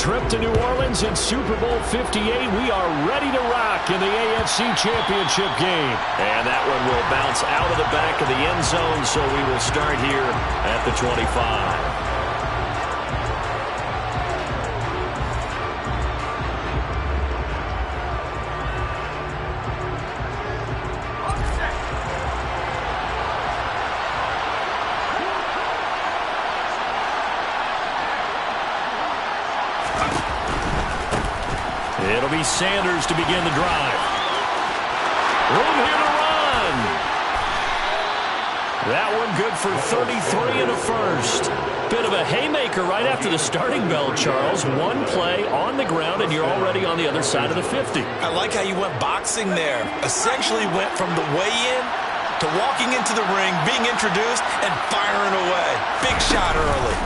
trip to New Orleans in Super Bowl 58. We are ready to rock in the AFC Championship game. And that one will bounce out of the back of the end zone, so we will start here at the 25. It'll be Sanders to begin the drive. Room here to run. That one good for 33 and a first. Bit of a haymaker right after the starting bell, Charles. One play on the ground, and you're already on the other side of the 50. I like how you went boxing there. Essentially went from the weigh-in to walking into the ring, being introduced, and firing away. Big shot early.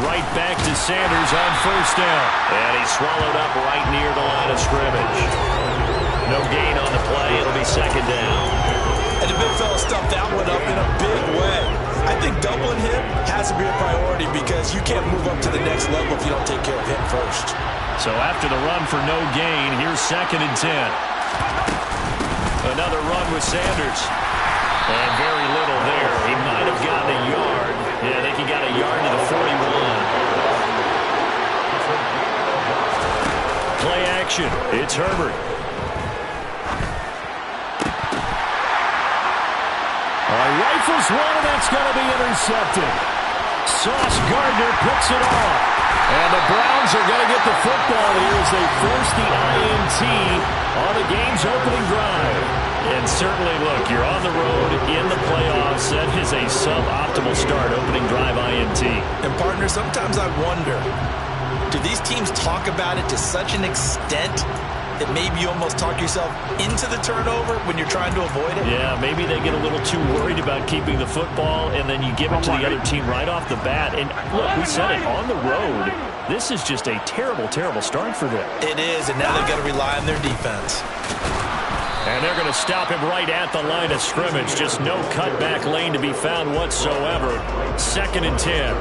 Right back to Sanders on first down. And he's swallowed up right near the line of scrimmage. No gain on the play. It'll be second down. And the big fella stuffed that one up in a big way. I think doubling him has to be a priority because you can't move up to the next level if you don't take care of him first. So after the run for no gain, here's 2nd and 10. Another run with Sanders. And very little there. He might have gotten a yard. Yeah, I think he got a yard to the 41. Play action. It's Herbert. Rifles one, and that's going to be intercepted. Sauce Gardner picks it off. And the Browns are going to get the football here as they force the INT on the game's opening drive. And certainly, look, you're on the road in the playoffs. That is a suboptimal start, opening drive INT. And, partner, sometimes I wonder, do these teams talk about it to such an extent that maybe you almost talk yourself into the turnover when you're trying to avoid it? Yeah, maybe they get a little too worried about keeping the football, and then you give it to the other team right off the bat. And, look, we said it, on the road, this is just a terrible, terrible start for them. It is, and now they've got to rely on their defense. And they're going to stop him right at the line of scrimmage. Just no cutback lane to be found whatsoever. 2nd and 10.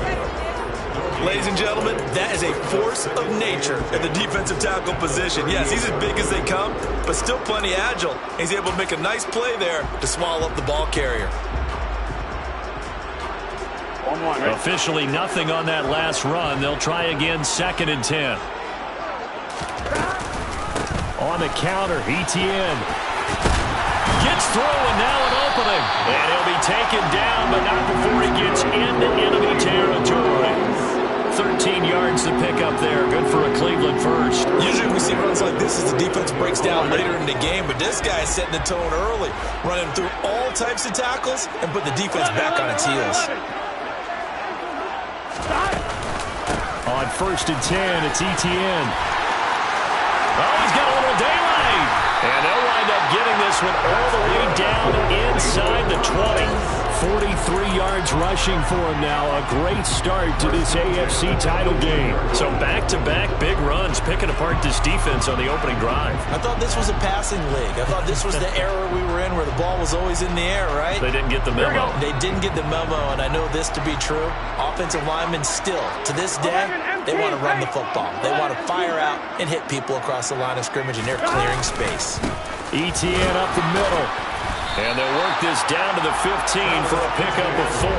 Ladies and gentlemen, that is a force of nature at the defensive tackle position. Yes, he's as big as they come, but still plenty agile. He's able to make a nice play there to swallow up the ball carrier. Officially nothing on that last run. They'll try again, 2nd and 10. On the counter, Etienne gets through, and now an opening. And he'll be taken down, but not before he gets into enemy territory. 13 yards to pick up there. Good for a Cleveland first. Usually we see runs like this as the defense breaks down later in the game, but this guy is setting the tone early, running through all types of tackles and put the defense back on its heels. On 1st and 10, it's Etienne. Oh, he's got a little daylight. And they'll wind up getting this one all the way down inside the 20. 43 yards rushing for him now. A great start to this AFC title game. So back-to-back big runs, picking apart this defense on the opening drive. I thought this was a passing league. I thought this was the era we were in where the ball was always in the air, right? They didn't get the memo. They didn't get the memo, and I know this to be true. Offensive linemen still, to this day, they want to run the football. They want to fire out and hit people across the line of scrimmage, and they're clearing space. Etienne up the middle. And they'll work this down to the 15 for a pickup of 4.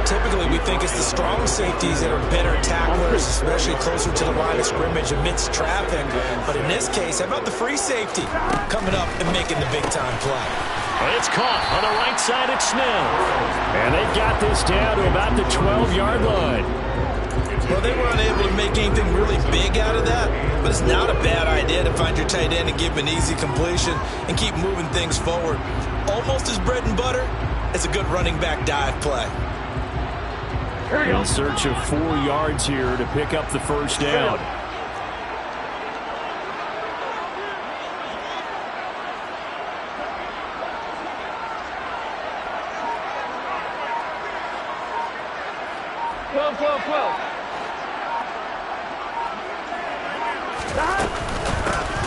Typically, we think it's the strong safeties that are better tacklers, especially closer to the line of scrimmage amidst traffic. But in this case, how about the free safety coming up and making the big-time play? It's caught on the right side at Snell. And they've got this down to about the 12-yard line. Well, they were unable to make anything really big out of that, but it's not a bad idea to find your tight end and give him an easy completion and keep moving things forward. Almost as bread and butter as a good running back dive play. In search of 4 yards here to pick up the first down.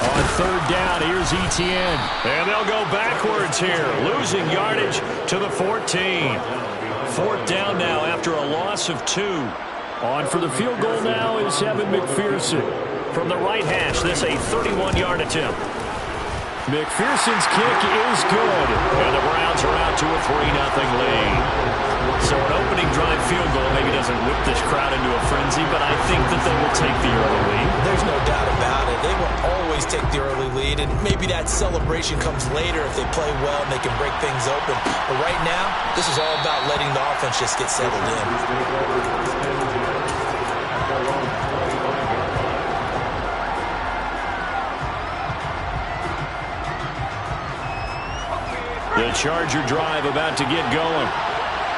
On 3rd down, here's Etienne. And they'll go backwards here, losing yardage to the 14. 4th down now after a loss of 2. On for the field goal now is Evan McPherson. From the right hash, this a 31-yard attempt. McPherson's kick is good. And the Browns are out to a 3-0 lead. So an opening drive field goal maybe doesn't whip this crowd into a frenzy, but I think that they will take the early lead. There's no doubt about it. They will always take the early lead, and maybe that celebration comes later if they play well and they can break things open. But right now, this is all about letting the offense just get settled in. The Charger drive about to get going.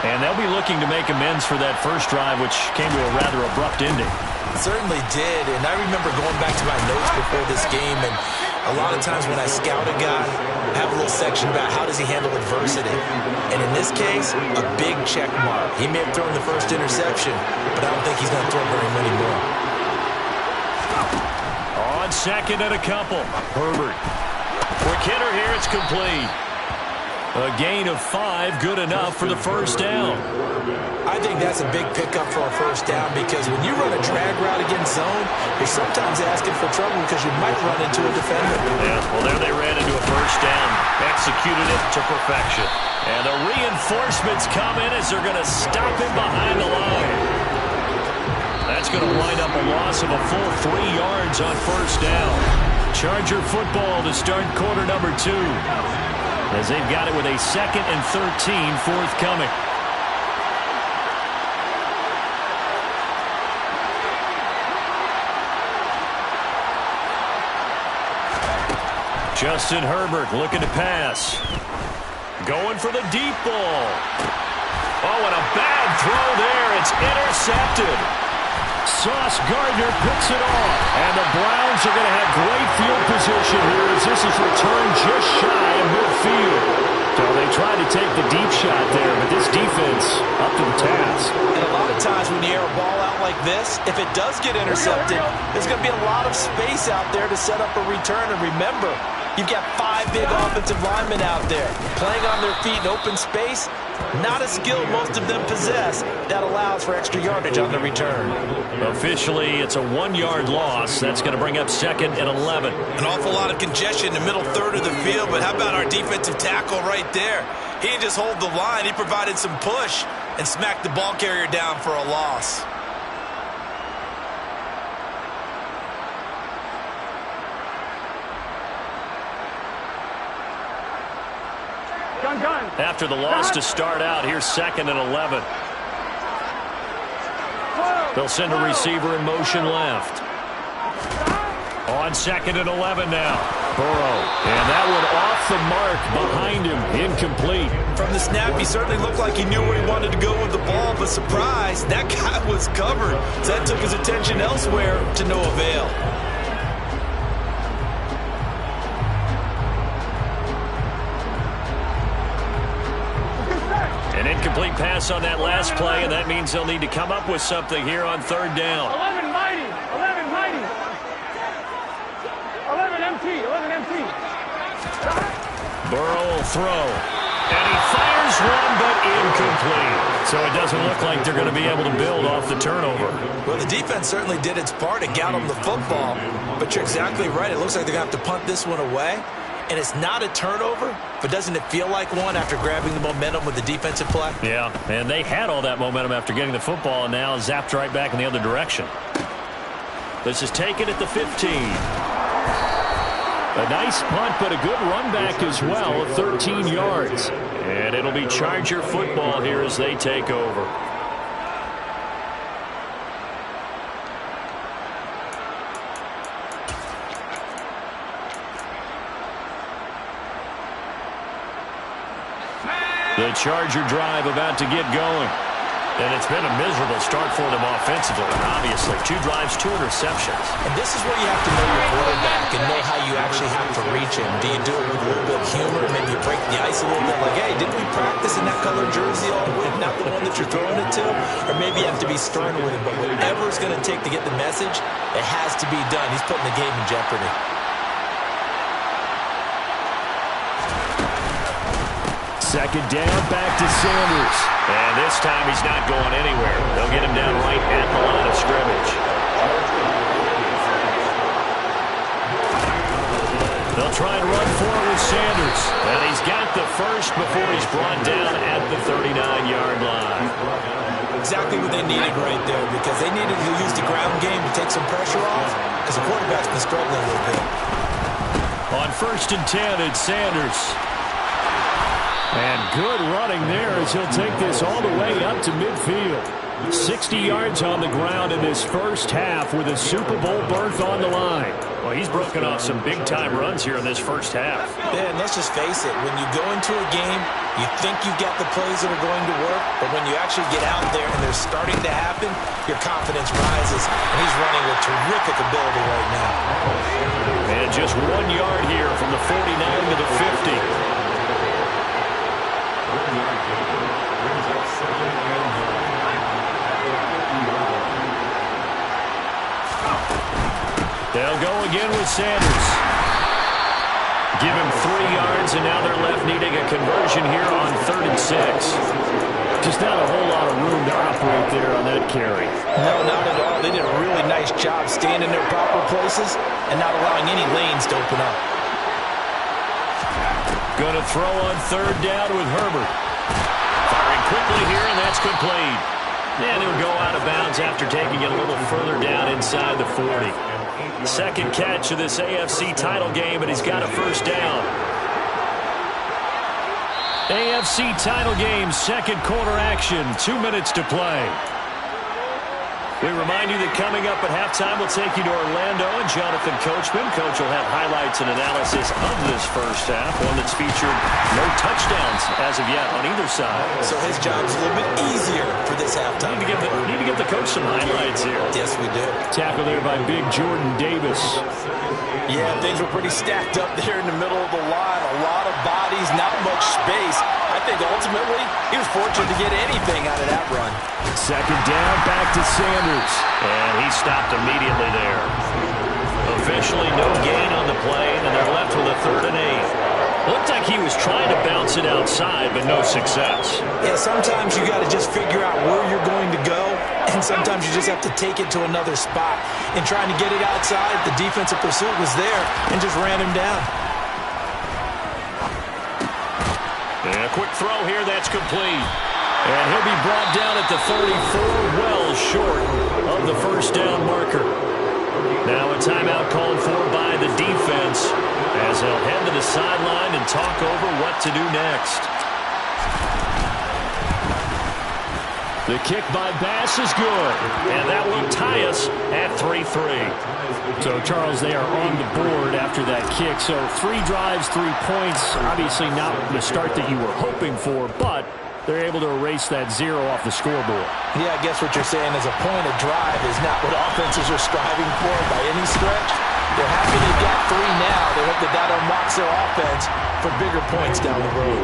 And they'll be looking to make amends for that first drive, which came to a rather abrupt ending. It certainly did, and I remember going back to my notes before this game, and a lot of times when I scout a guy, I have a little section about how does he handle adversity. And in this case, a big check mark. He may have thrown the first interception, but I don't think he's going to throw very many more. On second and a couple, Herbert. Quick hitter here, it's complete. A gain of 5, good enough for the first down. I think that's a big pickup for a first down because when you run a drag route against zone, you're sometimes asking for trouble because you might run into a defender. Yeah, well, there they ran into a first down. Executed it to perfection. And the reinforcements come in as they're going to stop him behind the line. That's going to wind up a loss of a full 3 yards on first down. Charger football to start quarter number 2. As they've got it with a 2nd and 13 forthcoming. Justin Herbert looking to pass. Going for the deep ball. Oh, and a bad throw there. It's intercepted. Sauce Gardner picks it off. And the Browns are going to have great field position here as this is returned just shy of midfield. So they tried to take the deep shot there, but this defense up to the task. And a lot of times when you air a ball out like this, if it does get intercepted, there's going to be a lot of space out there to set up a return. And remember, you've got 5 big offensive linemen out there playing on their feet in open space. Not a skill most of them possess that allows for extra yardage on the return. Officially, it's a 1-yard loss. That's going to bring up 2nd and 11. An awful lot of congestion in the middle third of the field, but how about our defensive tackle right there? He didn't just hold the line. He provided some push and smacked the ball carrier down for a loss. After the loss to start out, here's 2nd and 11. They'll send a receiver in motion left. On 2nd and 11 now. Burrow. And that one off the mark behind him. Incomplete. From the snap, he certainly looked like he knew where he wanted to go with the ball, but surprise, that guy was covered. So that took his attention elsewhere to no avail. An incomplete pass on that last play, and that means they'll need to come up with something here on 3rd down. 11 mighty, 11 mighty, 11 MT, 11 MT. Burrow will throw, and he fires one, but incomplete. So it doesn't look like they're going to be able to build off the turnover. Well, the defense certainly did its part to get them the football, but you're exactly right. It looks like they're going to have to punt this one away. And it's not a turnover, but doesn't it feel like one after grabbing the momentum with the defensive play? Yeah, and they had all that momentum after getting the football and now zapped right back in the other direction. This is taken at the 15. A nice punt, but a good run back as well of 13 yards. And it'll be Charger football here as they take over. The Charger drive about to get going. And it's been a miserable start for them offensively. Obviously, 2 drives, 2 interceptions. And this is where you have to know your quarterback and know how you actually have to reach him. Do you do it with a little bit of humor? Maybe you break the ice a little bit like, hey, didn't we practice in that colored jersey all week? Not the one that you're throwing it to? Or maybe you have to be stern with him. But whatever it's going to take to get the message, it has to be done. He's putting the game in jeopardy. Second down, back to Sanders. And this time he's not going anywhere. They'll get him down right at the line of scrimmage. They'll try and run for it with Sanders. And he's got the first before he's brought down at the 39-yard line. Exactly what they needed right there, because they needed to use the ground game to take some pressure off, because the quarterback's been struggling a little bit. On 1st and 10, it's Sanders. And good running there as he'll take this all the way up to midfield. 60 yards on the ground in this first half with a Super Bowl berth on the line. Well, he's broken off some big-time runs here in this first half. Yeah, and let's just face it. When you go into a game, you think you've got the plays that are going to work, but when you actually get out there and they're starting to happen, your confidence rises, and he's running with terrific ability right now. And just 1 yard here from the 49 to the 50. They'll go again with Sanders. Give him 3 yards, and now they're left needing a conversion here on 3rd and 6. Just not a whole lot of room to operate there on that carry. No, not at all. They did a really nice job staying in their proper places and not allowing any lanes to open up. Going to throw on 3rd down with Herbert. Firing quickly here, and that's complete. And he'll go out of bounds after taking it a little further down inside the 40. Second catch of this AFC title game, and he's got a first down. AFC title game, second quarter action, 2 minutes to play. We remind you that coming up at halftime, we'll take you to Orlando and Jonathan Coachman. Coach will have highlights and analysis of this first half, one that's featured no touchdowns as of yet on either side. So his job's a little bit easier for this halftime. Need to give the coach some highlights here. Yes, we do. Tackle there by big Jordan Davis. Yeah, things were pretty stacked up there in the middle of the line. A lot of bodies, not much space. I think ultimately he was fortunate to get anything out of that run. Second down, back to Sanders. And he stopped immediately there. Officially no gain on the play, and they're left with a 3rd and 8. Looked like he was trying to bounce it outside, but no success. Yeah, sometimes you got to just figure out where you're going to go, and sometimes you just have to take it to another spot. And trying to get it outside, the defensive pursuit was there and just ran him down. And a quick throw here, that's complete. And he'll be brought down at the 34, well short of the first down marker. Now a timeout called for by the defense as they'll head to the sideline and talk over what to do next. The kick by Bass is good, and that will tie us at 3-3. So, Charles, they are on the board after that kick. So 3 drives, 3 points. Obviously not the start that you were hoping for, but they're able to erase that 0 off the scoreboard. Yeah, I guess what you're saying is a point of drive is not what offenses are striving for by any stretch. They're happy they got 3 now. They hope that that unlocks their offense for bigger points down the road.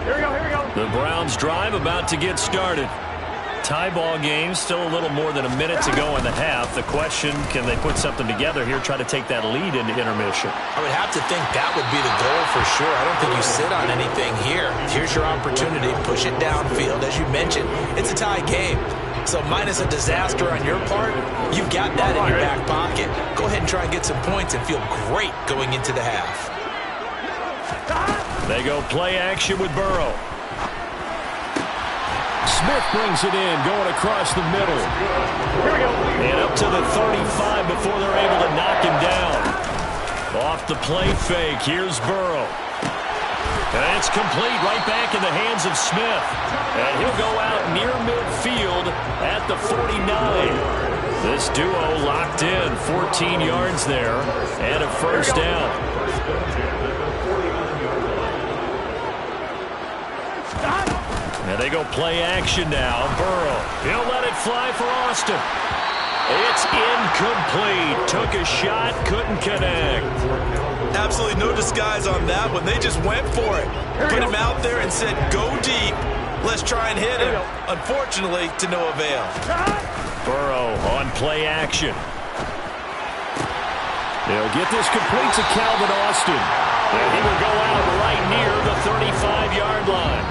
Here we go, here we go. The Browns drive about to get started. Tie ball game, still a little more than a minute to go in the half. The question, can they put something together here, try to take that lead into intermission? I would have to think that would be the goal for sure. I don't think you sit on anything here. Here's your opportunity. Push it downfield. As you mentioned, it's a tie game. So minus a disaster on your part, you've got that in your back pocket. Go ahead and try and get some points and feel great going into the half. They go play action with Burrow. Smith brings it in, going across the middle. Here we go. And up to the 35 before they're able to knock him down. Off the play fake, here's Burrow. And it's complete, right back in the hands of Smith. And he'll go out near midfield at the 49. This duo locked in, 14 yards there, and a first down. And they go play action now. Burrow, he'll let it fly for Austin. It's incomplete. Took a shot, couldn't connect. Absolutely no disguise on that one. They just went for it. Put him out there and said, go deep. Let's try and hit him. Unfortunately, to no avail. Burrow on play action. They'll get this complete to Calvin Austin. And he will go out right near the 35-yard line.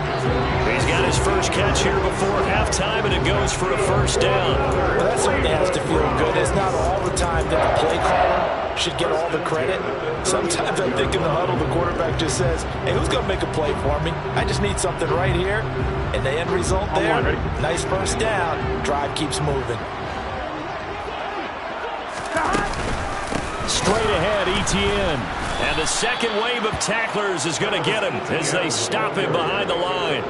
He's got his first catch here before halftime, and it goes for a first down. Well, that certainly has to feel good. It's not all the time that the play caller should get all the credit. Sometimes I think in the huddle, the quarterback just says, hey, who's going to make a play for me? I just need something right here. And the end result there, nice first down. Drive keeps moving. Straight ahead, Etienne. And the second wave of tacklers is going to get him as they stop him behind the line.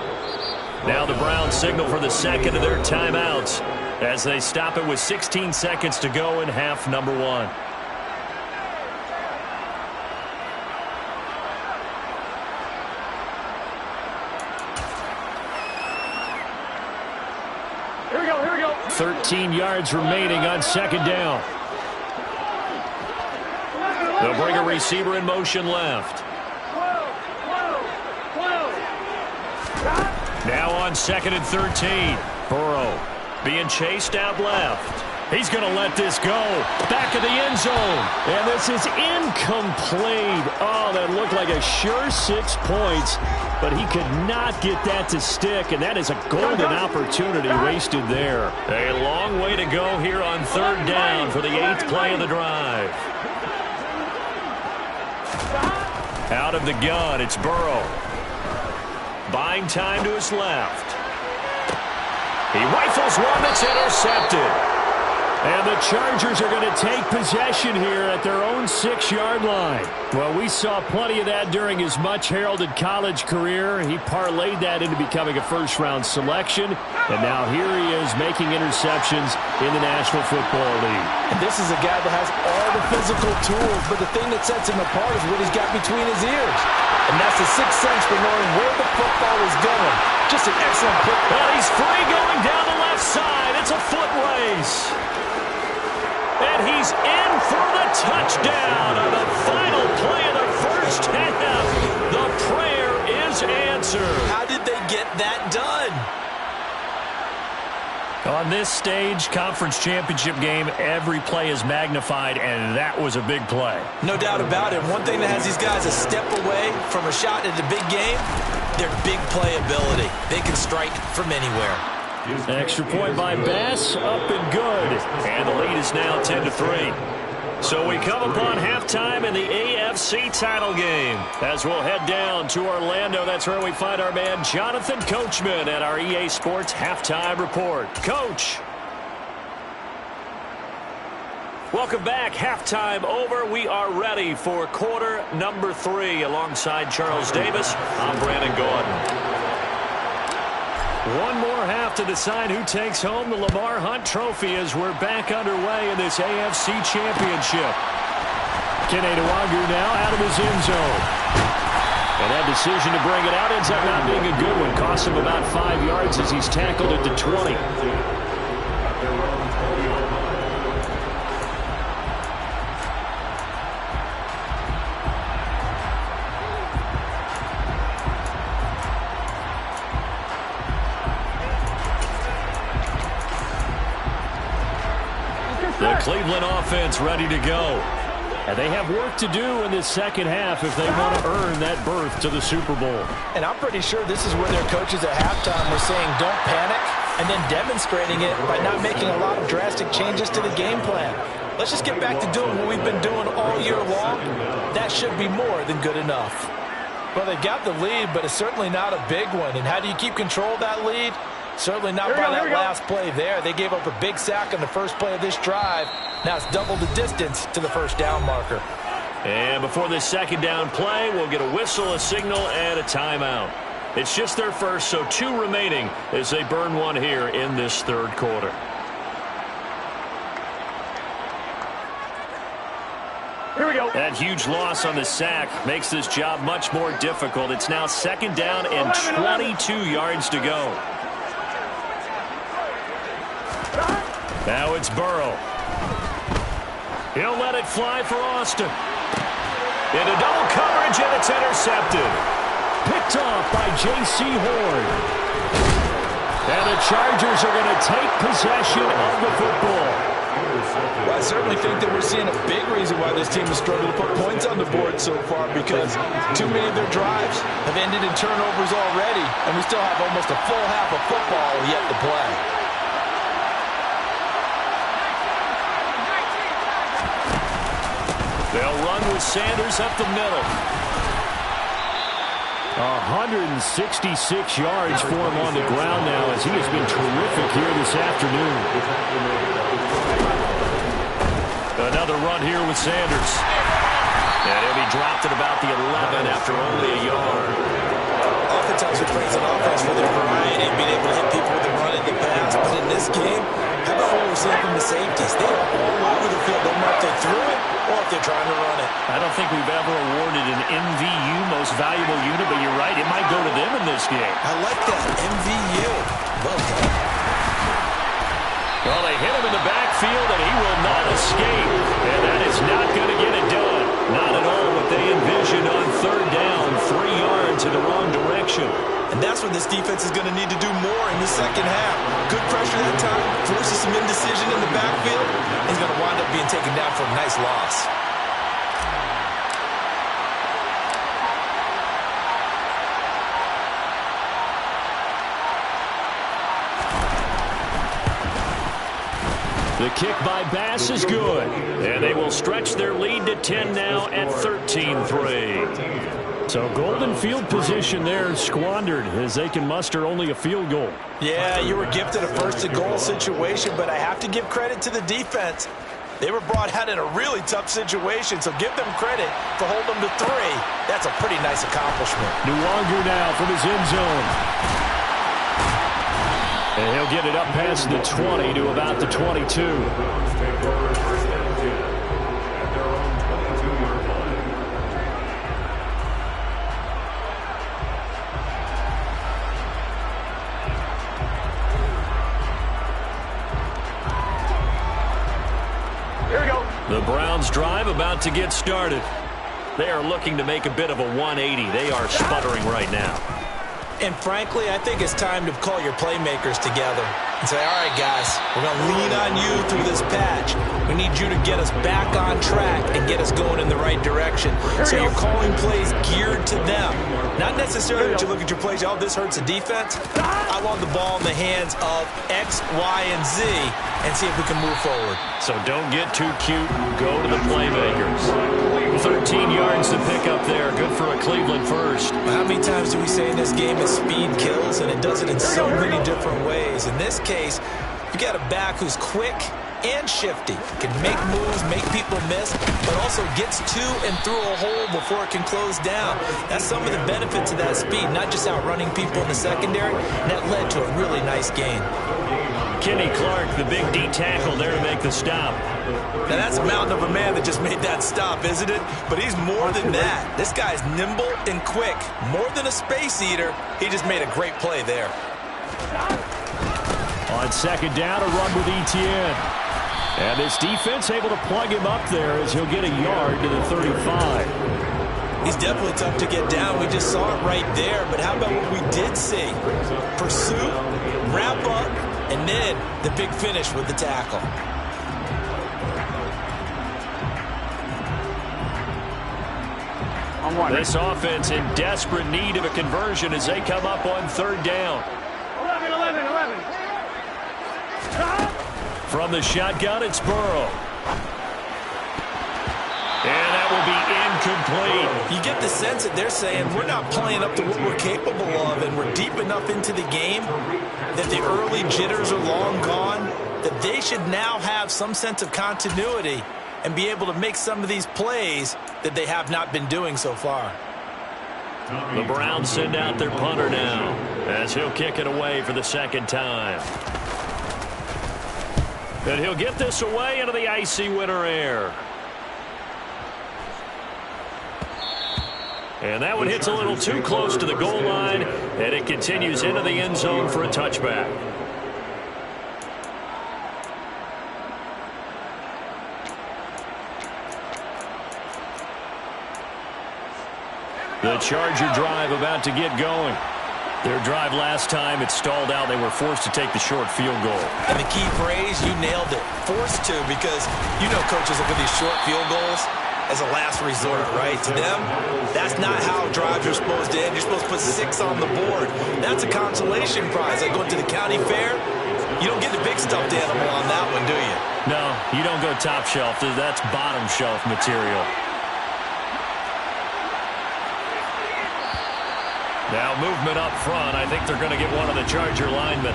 Now the Browns signal for the second of their timeouts as they stop it with 16 seconds to go in half number 1. Here we go, here we go. 13 yards remaining on second down. They'll bring a receiver in motion left. Now on second and 13. Burrow being chased out left. He's going to let this go. Back of the end zone. And this is incomplete. Oh, that looked like a sure 6 points. But he could not get that to stick. And that is a golden opportunity wasted there. A long way to go here on third down for the 8th play of the drive. Out of the gun, it's Burrow. Buying time to his left. He rifles one that's intercepted. And the Chargers are going to take possession here at their own 6-yard line. Well, we saw plenty of that during his much-heralded college career. He parlayed that into becoming a first-round selection. And now here he is making interceptions in the National Football League. And this is a guy that has all the physical tools, but the thing that sets him apart is what he's got between his ears. And that's the sixth sense for knowing where the football is going. Just an excellent pick. Well, he's free going down the left side. It's a foot race. And he's in for the touchdown on the final play of the first half. The prayer is answered. How did they get that done? On this stage, conference championship game, every play is magnified, and that was a big play. No doubt about it. One thing that has these guys a step away from a shot at the big game, their big play ability. They can strike from anywhere. Extra point by Bass, up and good. And the lead is now 10-3. So we come upon halftime in the AFC title game. As we'll head down to Orlando, that's where we find our man Jonathan Coachman at our EA Sports Halftime Report. Coach. Welcome back. Halftime over. We are ready for quarter number 3. Alongside Charles Davis, I'm Brandon Gordon. One more half to decide who takes home the Lamar Hunt Trophy as we're back underway in this AFC Championship. Kene Nwangwu now out of his end zone. And that decision to bring it out ends up not being a good one. Costs him about 5 yards as he's tackled at the 20. The Cleveland offense ready to go. And they have work to do in this second half if they want to earn that berth to the Super Bowl. And I'm pretty sure this is where their coaches at halftime were saying don't panic, and then demonstrating it by not making a lot of drastic changes to the game plan. Let's just get back to doing what we've been doing all year long. That should be more than good enough. Well, they got the lead, but it's certainly not a big one. And how do you keep control of that lead? Certainly not by that last play there. They gave up a big sack on the first play of this drive. Now it's double the distance to the first down marker. And before this second down play, we'll get a whistle, a signal, and a timeout. It's just their first, so 2 remaining as they burn one here in this third quarter. Here we go. That huge loss on the sack makes this job much more difficult. It's now second down and 22 yards to go. Now it's Burrow. He'll let it fly for Austin. Into double coverage, and it's intercepted. Picked off by J.C. Horn. And the Chargers are going to take possession of the football. Well, I certainly think that we're seeing a big reason why this team has struggled to put points on the board so far, because too many of their drives have ended in turnovers already, and we still have almost a full half of football yet to play. They'll run with Sanders up the middle. 166 yards for him on the ground now, as he has been terrific here this afternoon. Another run here with Sanders. And he'll be dropped at about the 11 after only a yard. Oftentimes we praise an offense for their variety and being able to hit people with the run in the pass, but in this game, how about what we're seeing from the safeties? They are all over the field. Don't know if they threw it or if they're trying to run it. I don't think we've ever awarded an MVU, most valuable unit, but you're right, it might go to them in this game. I like that, MVU. Well done. Well, they hit him in the backfield, and he will not escape. And that is not going to get it done. Not at all what they envisioned on third down, 3 yards in the wrong direction. And that's what this defense is going to need to do more in the second half. Good pressure that time, forces some indecision in the backfield. He's going to wind up being taken down for a nice loss. The kick by Bass is good. And they will stretch their lead to 10 now at 13-3. So golden field position there squandered as they can muster only a field goal. Yeah, you were gifted a first-and-goal situation, but I have to give credit to the defense. They were brought out in a really tough situation, so give them credit for holding them to 3. That's a pretty nice accomplishment. Nwangu now from his end zone. And he'll get it up past the 20 to about the 22. The Browns drive about to get started. They are looking to make a bit of a 180. They are sputtering right now. And frankly, I think it's time to call your playmakers together and say, all right, guys, we're going to lean on you through this patch. We need you to get us back on track and get us going in the right direction. So you're calling plays geared to them. Not necessarily that you look at your plays, oh, this hurts the defense. I want the ball in the hands of X, Y, and Z and see if we can move forward. So don't get too cute. Go to the playmakers. 13 yards to pick up there. Good for a Cleveland first. How many times do we say in this game that speed kills, and it does it in so many different ways? In this case, you got a back who's quick and shifty, can make moves, make people miss, but also gets to and through a hole before it can close down. That's some of the benefits of that speed, not just outrunning people in the secondary, and that led to a really nice gain. Kenny Clark, the big D tackle there to make the stop. Now that's a mountain of a man that just made that stop, isn't it? But he's more than that. This guy's nimble and quick. More than a space eater, he just made a great play there. On second down, a run with Etienne. And this defense able to plug him up there as he'll get a yard to the 35. He's definitely tough to get down. We just saw it right there. But how about what we did see? Pursuit, wrap up, and then the big finish with the tackle. This offense in desperate need of a conversion as they come up on third down. 11. From the shotgun, it's Burrow. And that will be incomplete. You get the sense that they're saying we're not playing up to what we're capable of, and we're deep enough into the game that the early jitters are long gone, that they should now have some sense of continuity and be able to make some of these plays that they have not been doing so far. The Browns send out their punter now as he'll kick it away for the second time. And he'll get this away into the icy winter air. And that one hits a little too close to the goal line, and it continues into the end zone for a touchback. The Charger drive about to get going. Their drive last time, it stalled out. They were forced to take the short field goal. And the key phrase, you nailed it. Forced to, because you know coaches look at these short field goals as a last resort, right? To them, that's not how drives are supposed to end. You're supposed to put 6 on the board. That's a consolation prize. Like going to the county fair, you don't get the big stuffed animal on that one, do you? No, you don't go top shelf. That's bottom shelf material. Now movement up front. I think they're going to get one of the Charger linemen.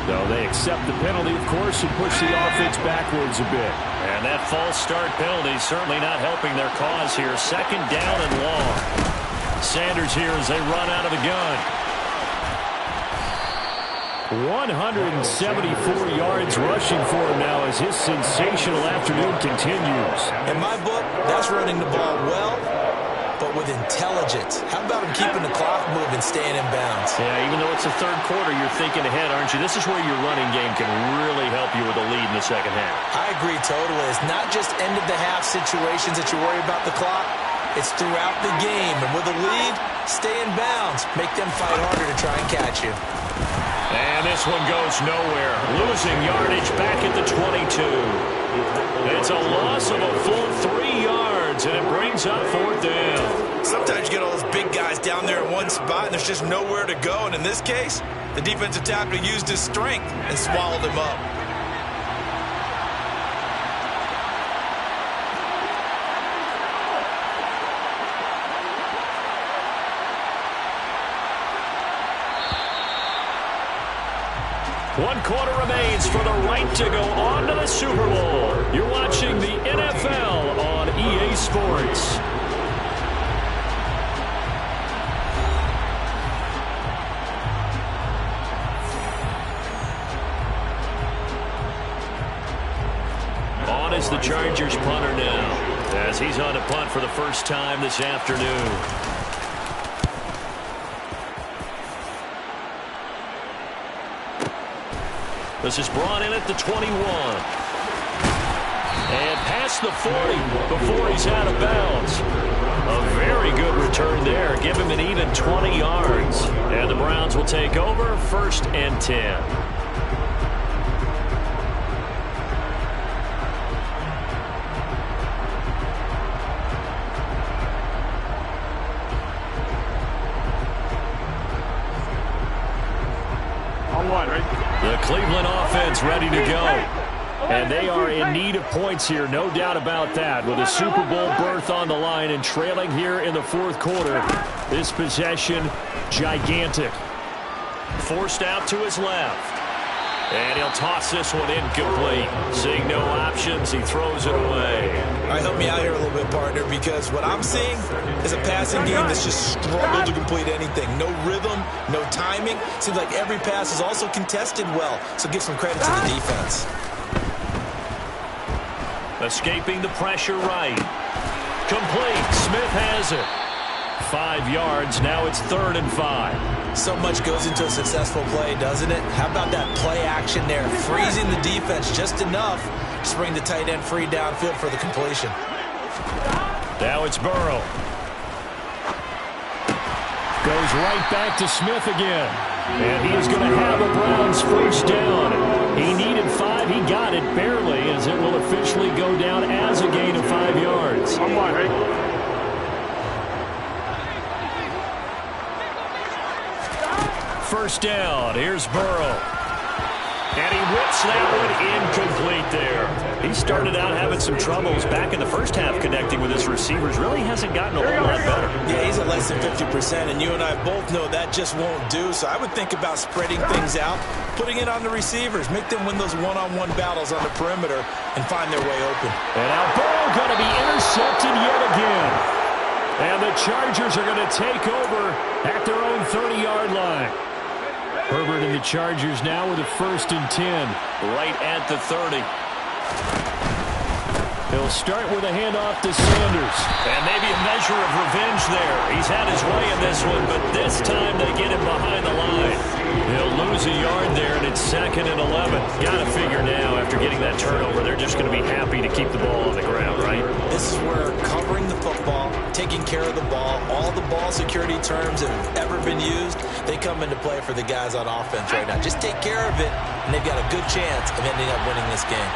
So they accept the penalty, of course, and push the offense backwards a bit. And that false start penalty certainly not helping their cause here. 2nd down and long. Sanders here as they run out of the gun. 174 yards rushing for him now as his sensational afternoon continues. In my book, that's running the ball well, but with intelligence. How about him keeping the clock moving, staying in bounds? Yeah, even though it's the 3rd quarter, you're thinking ahead, aren't you? This is where your running game can really help you with a lead in the 2nd half. I agree totally. It's not just end-of-the-half situations that you worry about the clock. It's throughout the game. And with a lead, stay in bounds. Make them fight harder to try and catch you. And this one goes nowhere. Losing yardage back at the 22. It's a loss of a full 3 yards, and it brings up 4th down. Sometimes you get all those big guys down there in one spot, and there's just nowhere to go. And in this case, the defensive tackle used his strength and swallowed him up. One quarter remains for the right to go on to the Super Bowl. You're watching the NFL on EA Sports. On is the Chargers punter now, as he's on to punt for the first time this afternoon. This is brought in at the 21. And past the 40 before he's out of bounds. A very good return there. Give him an even 20 yards. And the Browns will take over 1st and 10. The Cleveland offense ready to go. And they are in need of points here, no doubt about that. With a Super Bowl berth on the line and trailing here in the 4th quarter. This possession, gigantic. Forced out to his left. And he'll toss this one incomplete. Seeing no options, he throws it away. All right, help me out here a little bit, partner, because what I'm seeing is a passing game that's just struggled to complete anything. No rhythm, no timing. Seems like every pass is also contested well, so give some credit to the defense. Escaping the pressure right. Complete. Smith has it. 5 yards. Now it's 3rd and 5. So much goes into a successful play, doesn't it? How about that play action there? Freezing the defense just enough to bring the tight end free downfield for the completion. Now it's Burrow. Goes right back to Smith again. And he is going to have a Browns 1st down. He needed 5. He got it barely, as it will officially go down as a gain of 5 yards. First down. Here's Burrow. And he whips that one incomplete there. He started out having some troubles back in the first half connecting with his receivers. Really hasn't gotten a whole lot better. Yeah, he's at less than 50%, and you and I both know that just won't do. So I would think about spreading things out, putting it on the receivers, make them win those one-on-one battles on the perimeter, and find their way open. And now Burrow going to be intercepted yet again. And the Chargers are going to take over at their own 30-yard line. Herbert and the Chargers now with a 1st and 10. Right at the 30. He'll start with a handoff to Sanders. And maybe a measure of revenge there. He's had his way in this one, but this time they get him behind the line. He'll lose a yard there, and it's 2nd and 11. Got to figure now, after getting that turnover, they're just going to be happy to keep the ball on the ground, right? This is where covering the football, taking care of the ball, all the ball security terms that have ever been used, they come into play for the guys on offense right now. Just take care of it, and they've got a good chance of ending up winning this game.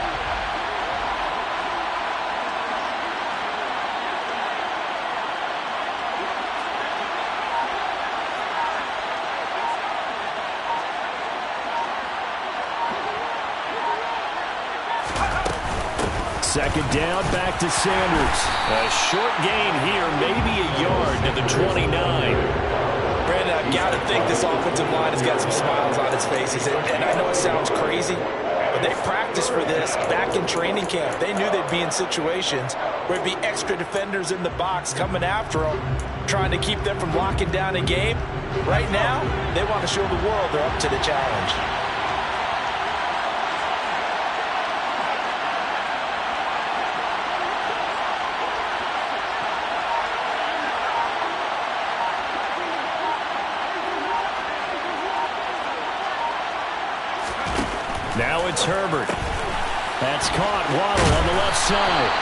Second down, back to Sanders. A short gain here, maybe a yard to the 29. Brandon, I've got to think this offensive line has got some smiles on its faces. And I know it sounds crazy, but they practiced for this back in training camp. They knew they'd be in situations where there'd be extra defenders in the box coming after them, trying to keep them from locking down a game. Right now, they want to show the world they're up to the challenge. Now it's Herbert. That's caught. Waddle on the left side.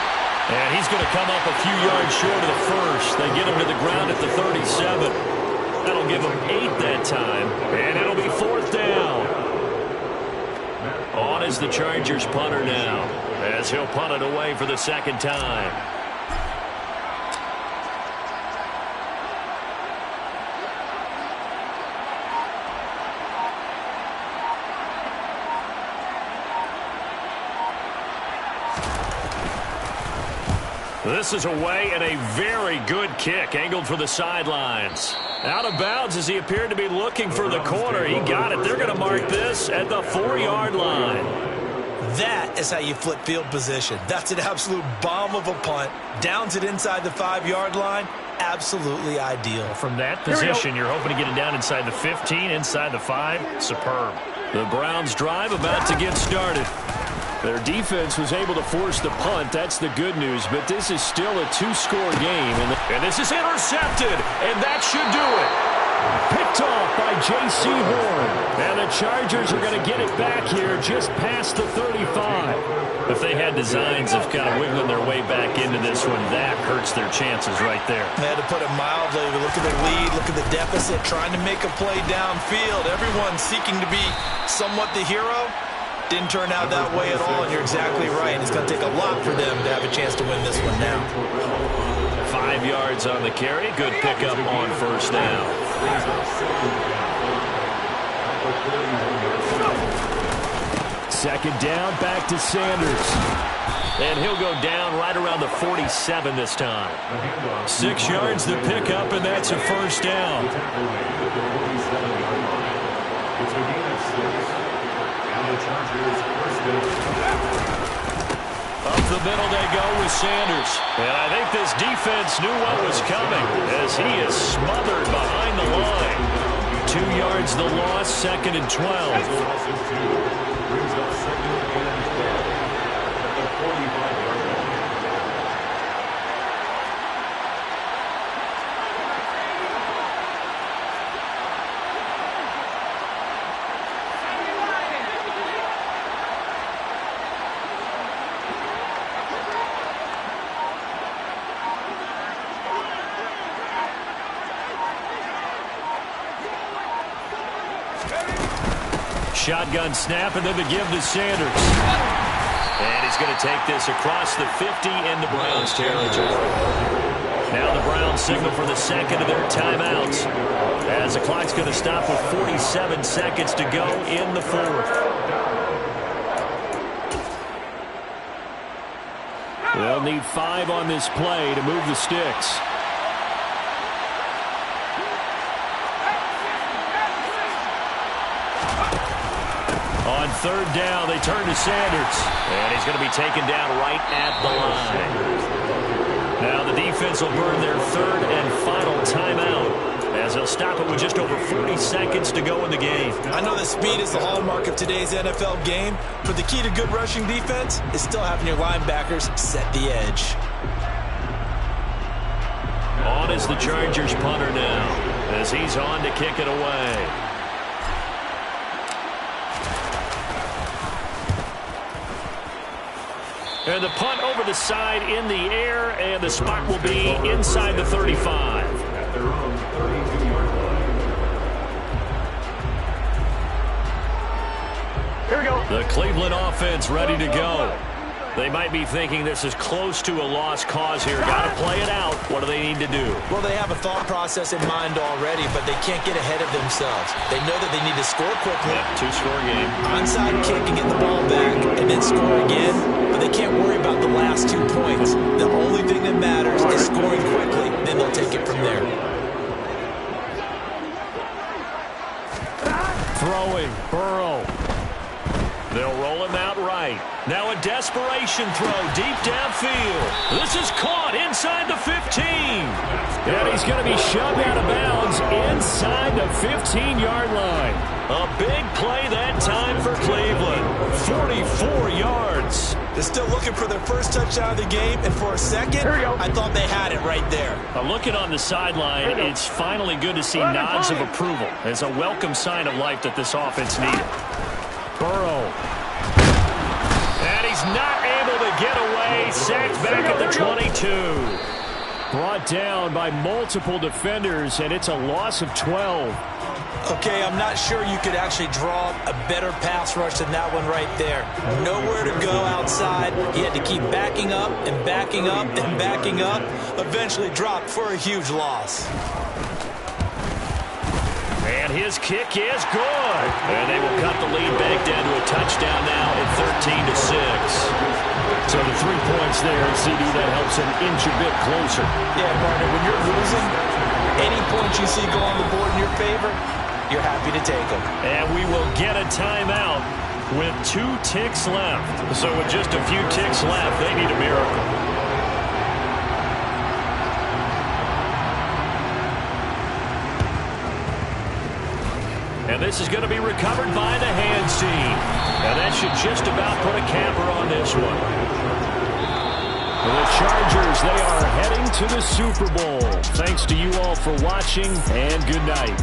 And he's going to come up a few yards short of the first. They get him to the ground at the 37. That'll give him 8 that time. And it'll be 4th down. On is the Chargers punter now, as he'll punt it away for the 2nd time. This is away and a very good kick angled for the sidelines. Out of bounds as he appeared to be looking for the corner. He got it. They're going to mark this at the 4-yard line. That is how you flip field position. That's an absolute bomb of a punt. Downs it inside the 5-yard line. Absolutely ideal. From that position, you're hoping to get it down inside the 15, inside the 5. Superb. The Browns drive about to get started. Their defense was able to force the punt. That's the good news, but this is still a 2-score game. And this is intercepted, and that should do it. Picked off by J.C. Horn. And the Chargers are going to get it back here just past the 35. If they had designs of kind of wiggling their way back into this one, that hurts their chances right there. They had to put it mildly. Look at the lead, look at the deficit, trying to make a play downfield. Everyone seeking to be somewhat the hero. Didn't turn out that way at all, and you're exactly right. It's going to take a lot for them to have a chance to win this one now. 5 yards on the carry. Good pickup on 1st down. Second down, back to Sanders. And he'll go down right around the 47 this time. 6 yards the pickup, and that's a 1st down. Up the middle they go with Sanders. And I think this defense knew what was coming as he is smothered behind the line. 2 yards the loss, 2nd and 12. Shotgun snap, and then the give to Sanders. And he's going to take this across the 50 into Browns territory. Now the Browns signal for the 2nd of their timeouts, as the clock's going to stop with 47 seconds to go in the 4th. They'll need 5 on this play to move the sticks. On 3rd down, they turn to Sanders. And he's going to be taken down right at the line. Now the defense will burn their 3rd and final timeout, as they'll stop it with just over 40 seconds to go in the game. I know that speed is the hallmark of today's NFL game, but the key to good rushing defense is still having your linebackers set the edge. On is the Chargers punter now, as he's on to kick it away. And the punt over the side in the air, and the spot will be inside the 35. Here we go. The Cleveland offense ready to go. They might be thinking this is close to a lost cause here. Got to play it out. What do they need to do? Well, they have a thought process in mind already, but they can't get ahead of themselves. They know that they need to score quickly. Yep, two-score game. Onside kick and get the ball back and then score again, but they can't worry about the last 2 points. The only thing that matters is scoring quickly, then they'll take it from there. Throwing, Burrow. They'll roll him out right. Now a desperation throw deep downfield. This is caught inside the 15. And he's going to be shoved out of bounds inside the 15-yard line. A big play that time for Cleveland. 44 yards. They're still looking for their first touchdown of the game, and for a second, I thought they had it right there. Looking on the sideline, it's finally good to see nods of approval. It's a welcome sign of life that this offense needed. Burrow. And he's not able to get away. Sacked back at the 22. Brought down by multiple defenders, and it's a loss of 12. Okay, I'm not sure you could actually draw a better pass rush than that one right there. Nowhere to go outside. He had to keep backing up and backing up and backing up. Eventually dropped for a huge loss. And his kick is good. And they will cut the lead back down to a touchdown now at 13-6. So the 3 points there, CD, that helps him inch a bit closer. Yeah, partner, when you're losing, any points you see go on the board in your favor, you're happy to take them. And we will get a timeout with 2 ticks left. So with just a few ticks left, they need a miracle. And this is going to be recovered by the hands team. And that should just about put a capper on this one. The Chargers, they are heading to the Super Bowl. Thanks to you all for watching, and good night.